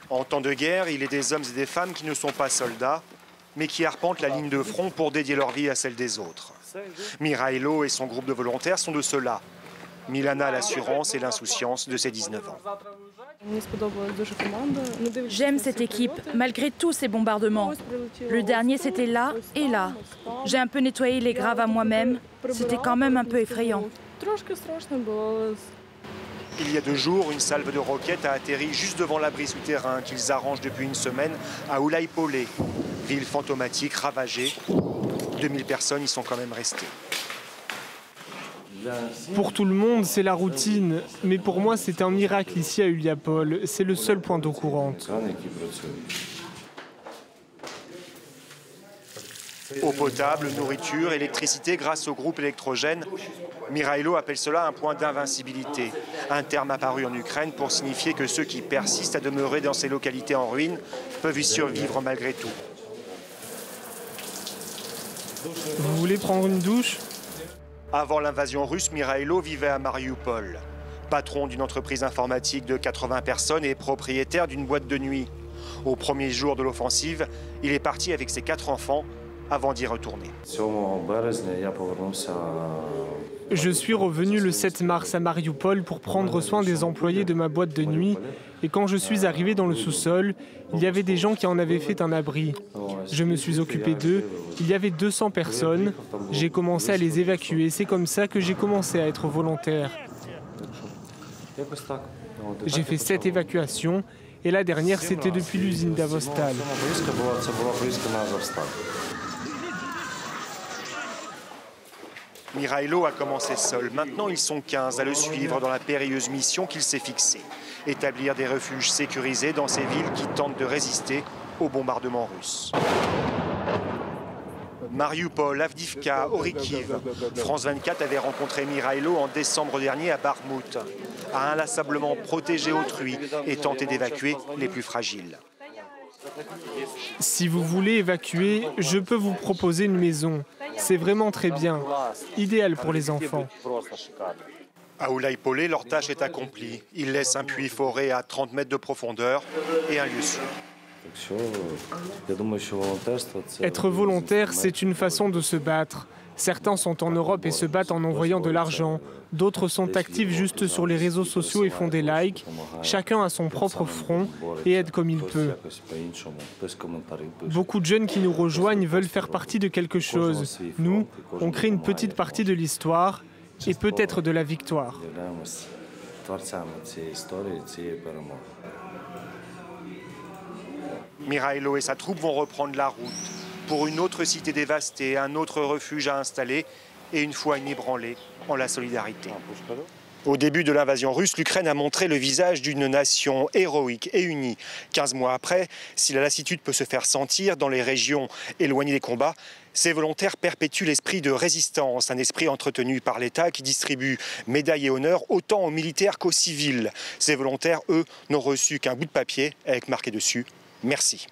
En temps de guerre, il est des hommes et des femmes qui ne sont pas soldats, mais qui arpentent la ligne de front pour dédier leur vie à celle des autres. Mihailo et son groupe de volontaires sont de ceux-là. Milana a l'assurance et l'insouciance de ses 19 ans. J'aime cette équipe, malgré tous ces bombardements. Le dernier, c'était là et là. J'ai un peu nettoyé les graves à moi-même. C'était quand même un peu effrayant. Il y a 2 jours, une salve de roquettes a atterri juste devant l'abri souterrain qu'ils arrangent depuis une semaine à Ulaipole, ville fantomatique ravagée. 2000 personnes y sont quand même restées. Pour tout le monde, c'est la routine. Mais pour moi, c'est un miracle ici à Uliapol. C'est le seul point d'eau courante. Eau potable, nourriture, électricité grâce au groupe électrogène. Mihailo appelle cela un point d'invincibilité. Un terme apparu en Ukraine pour signifier que ceux qui persistent à demeurer dans ces localités en ruine peuvent y survivre malgré tout. Vous voulez prendre une douche ? Avant l'invasion russe, Mihailo vivait à Mariupol. Patron d'une entreprise informatique de 80 personnes et propriétaire d'une boîte de nuit. Au premier jour de l'offensive, il est parti avec ses 4 enfants avant d'y retourner. Je suis revenu le 7 mars à Mariupol pour prendre soin des employés de ma boîte de nuit. Et quand je suis arrivé dans le sous-sol, il y avait des gens qui en avaient fait un abri. Je me suis occupé d'eux. Il y avait 200 personnes. J'ai commencé à les évacuer. C'est comme ça que j'ai commencé à être volontaire. J'ai fait 7 évacuations. Et la dernière, c'était depuis l'usine d'Azovstal. Mihailo a commencé seul. Maintenant, ils sont 15 à le suivre dans la périlleuse mission qu'il s'est fixée. Établir des refuges sécurisés dans ces villes qui tentent de résister aux bombardements russes. Mariupol, Avdiivka, Orikhiv. France 24 avait rencontré Mihailo en décembre dernier à Bakhmout, a inlassablement protégé autrui et tenté d'évacuer les plus fragiles. Si vous voulez évacuer, je peux vous proposer une maison. C'est vraiment très bien, idéal pour les enfants. À Ulaipole, leur tâche est accomplie. Ils laissent un puits foré à 30 mètres de profondeur et un lieu sûr. Être volontaire, c'est une façon de se battre. Certains sont en Europe et se battent en envoyant de l'argent. D'autres sont actifs juste sur les réseaux sociaux et font des likes. Chacun a son propre front et aide comme il peut. Beaucoup de jeunes qui nous rejoignent veulent faire partie de quelque chose. Nous, on crée une petite partie de l'histoire et peut-être de la victoire. Mihailo et sa troupe vont reprendre la route pour une autre cité dévastée, un autre refuge à installer et une foi inébranlée en la solidarité. Au début de l'invasion russe, l'Ukraine a montré le visage d'une nation héroïque et unie. 15 mois après, si la lassitude peut se faire sentir dans les régions éloignées des combats, ces volontaires perpétuent l'esprit de résistance, un esprit entretenu par l'État qui distribue médailles et honneurs autant aux militaires qu'aux civils. Ces volontaires, eux, n'ont reçu qu'un bout de papier avec marqué dessus « Merci ».